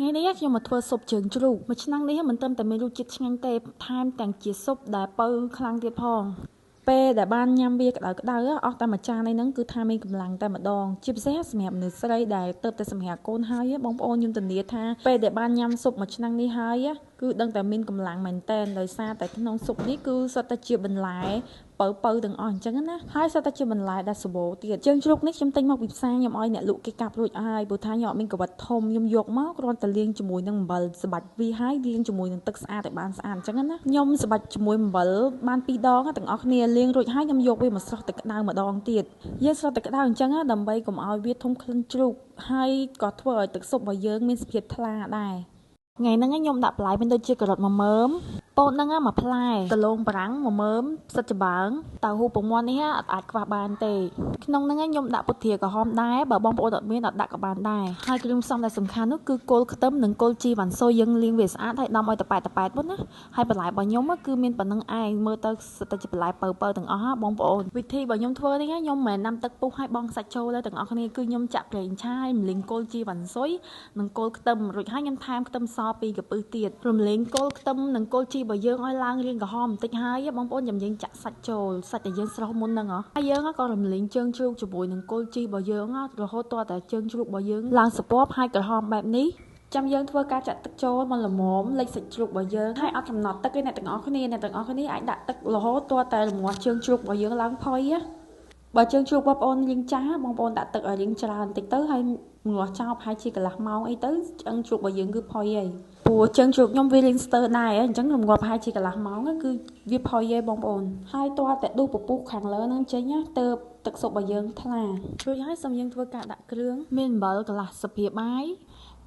ថ្ងៃនេះខ្ញុំមកធ្វើស៊ុបជើងជ្រូកមួយឆ្នាំនេះមិនត្រឹមតែមានរសជាតិឆ្ងាញ់ទេថែមទាំងជាស៊ុបដែលបើខ្លាំងទៀតផងពេលដែលបានញ៉ាំវាក្តៅអស់តែមួយចាននេះហ្នឹងគឺថាមានកម្លាំងតែម្ដងជាពិសេសសម្រាប់មនុស្សស្រីដែលទៅតែសម្រាប់កូនហើយបងប្អូនខ្ញុំធានាថាពេលដែលបានញ៉ាំស៊ុបមួយឆ្នាំនេះហើយគឺដឹងតែមានកម្លាំងមែនតែនដោយសារតែក្នុងស៊ុបនេះគឺសុទ្ធតែជាបន្លែបើទាំងអស់អញ្ចឹងណាហើយសុទ្ធតែជាបន្លែដែលសម្បូរទៀតជើងជ្រូកនេះខ្ញុំទិញមកពីផ្សារខ្ញុំឲ្យអ្នកលក់គេកាប់រួចហើយព្រោះថាខ្ញុំអត់មានកវិតធំខ្ញុំយកមកគ្រាន់តែលាងជាមួយនឹងអំបិលស្បាច់វាហើយលាងជាមួយនឹងទឹកស្អាតឲ្យបានស្អាតអញ្ចឹងណាខ្ញុំស្បាច់ជាមួយអំបិលបាន2ដងទាំងអស់គ្នាលាងរួចហើយខ្ញុំយកវាមកស្រុះទឹកក្តៅម្ដងទៀតយើងស្រុះទឹកក្តៅអញ្ចឹងដើម្បីកុំឲ្យវាធំក្លិនជ្រូកហើយក៏ធ្វើឲ្យទឹកស៊ុបរបស់យើងមានសភាពថ្លាដែរថ្ងៃហ្នឹងខ្ញុំដាក់បន្លែមានដូចជាការ៉ុត1មើមពោតហ្នឹងមួយផ្លែដលងបារាំង1មើមផ្សិតច្បើងតៅហ៊ូពងមាន់នេះអត់អាចខ្វះបានទេក្នុងហ្នឹងខ្ញុំដាក់ពុតទ្រាក្រហមដែរបើបងប្អូនអត់មានអត់ដាក់ក៏បានដែរហើយគ្រឿងផ្សំដែលសំខាន់នោះគឺគល់ខ្ទឹមនិងគល់ជីវ៉ាន់ស៊ុយយើងលាងវាស្អាតហើយដំឲ្យតប៉ែតមុនណាហើយបន្លែរបស់ខ្ញុំគឺមានប៉ុណ្្នឹងឯងមើលទៅសិតតែជាបន្លែបើទាំងអស់បងប្អូនវិធីរបស់ខ្ញុំធ្វើនេះខ្ញុំមិនមែនដាំទឹកពុះឲ្យបងសាច់ចូលទេទាំងអស់គ្នាគឺខ្ញុំចាក់ប្រេងឆាយរំលីងគល់ជីវ៉ាន់ស៊ុយនិងគល់ខ្ទឹមរួចហើយខ្ញុំថែមខ្ទឹមស2កាពឹសទៀតរំលីងគល់ខ្ទឹមនិងគល់ជីរបស់យើងឲ្យឡើងរាងក្រហមបន្តិចហើយបងប្អូនយើងចាក់សាច់ចូលសាច់ដែលយើងស្រុះមុនហ្នឹងហើយយើងក៏រំលីងជើងជ្រូកជាមួយនឹងគល់ជីរបស់យើងរហូតទាល់តែជើងជ្រូករបស់យើងឡើងសពពហើយក្រហមបែបនេះចាំយើងធ្វើការចាក់ទឹកចូលមកល្មមលិចសាច់ជ្រូករបស់យើងហើយអត់ចំណត់ទឹកទេអ្នកទាំងអស់គ្នាអាចដាក់ទឹករហូតទាល់តែរងាស់ជើងជ្រូករបស់យើងឡើងផុយបើជើងជ្រូកបងប្អូនរាងចាស់បងប្អូនដាក់ទឹកឲ្យរាងច្រើនបន្តិចទៅហើយងាស់ចោលប្រហែលជាកន្លះម៉ោងអីទៅឆ្អឹងជ្រូករបស់យើងគឺផុយហើយព្រោះជើងជ្រូកខ្ញុំវារាងស្ទើរដែរអញ្ចឹងរងាស់ប្រហែលជាកន្លះម៉ោងគឺវាផុយហើយបងប្អូនហើយទាល់តែដួសពពុះខាងលើហ្នឹងចេញទៅទឹកស៊ុបរបស់យើងថ្លារួចហើយសូមយើងធ្វើការដាក់គ្រឿងមានអំបិលកន្លះស្លាបព្រាបាយ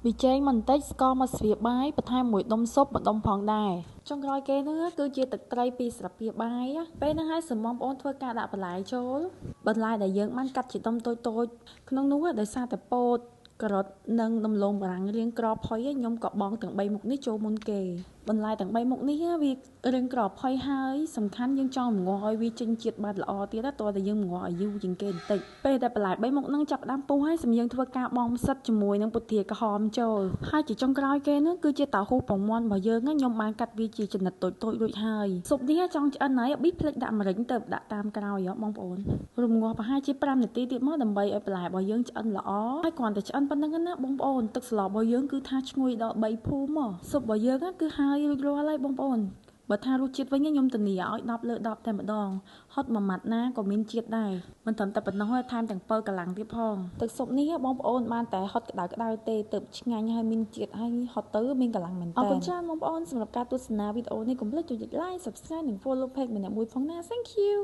ប៊ីចេងបន្តិចស្ករ1ស្លាបព្រាបាយបន្ថែមមួយដុំស៊ុប1ដុំផងដែរចុងក្រោយគេនោះគឺជាទឹកត្រី2ស្លាបព្រាបាយពេលហ្នឹងហើយសូមបងប្អូនធ្វើការដាក់បន្លែចូលបន្លែដែលយើងបានកាត់ជាដុំតូចក្នុងនោះដោយសារតែពោតការ៉ុតនិងដំឡូងបារាំងរាងក្រផុយខ្ញុំក៏បងទាំង3មុខនេះចូលមុនគេបន្លែទាំង3មុខនេះវារាងក្រផុយហើយសំខាន់យើងចង់ម្ងាស់ឲ្យវាចេញជាតិបាត់ល្អទៀតតើតើយើងម្ងាស់ឲ្យយូរជាងគេបន្តិចពេលដែលបន្លែ3មុខហ្នឹងចាប់ផ្ដើមពុះហើយសូមយើងធ្វើការបងផ្សិតជាមួយនឹងពុតទ្រាក្រហមចូលហើយជាចុងក្រោយគេនោះគឺជាតៅហ៊ូពងមាន់របស់យើងខ្ញុំបានកាត់វាជាចំណិតតូចរួចហើយស៊ុបនេះចង់ឆ្អិនហើយប៊ីភ្លេចដាក់ម្រេចទៅដាក់តាមក្រោយបងប្អូនរំងាស់ប្រហែលជា5នាទីទៀតមកដើម្បីឲ្យបន្លែរបស់យើងឆ្អិនល្អហើយគ្រាន់តែឆ្អិនប៉ុណ្្នឹងណាបងប្អូនទឹកស្លរបស់យើងគឺថាឈ្ងុយដល់3ភូមិស៊ុបរបស់យើងគឺហើយរួចរាល់ហើយបងប្អូនបើថារសជាតិវិញខ្ញុំធានាឲ្យ10លើ10តែម្ដងហត់មួយម៉ាត់ណាក៏មានជាតិដែរមិនត្រឹមតែប៉ុណ្ណោះថែមទាំងពៅកម្លាំងទៀតផងទឹកស៊ុបនេះបងប្អូនបានតែហត់ក្តៅទេទើបឆ្ងាញ់ហើយមានជាតិហើយហត់ទៅមានកម្លាំងមែនតើអរគុណច្រើនបងប្អូនសម្រាប់ការទស្សនាវីដេអូនេះកុំភ្លេចចុច like Subscribe និង Follow Page ម្នាក់មួយផងណា Thank you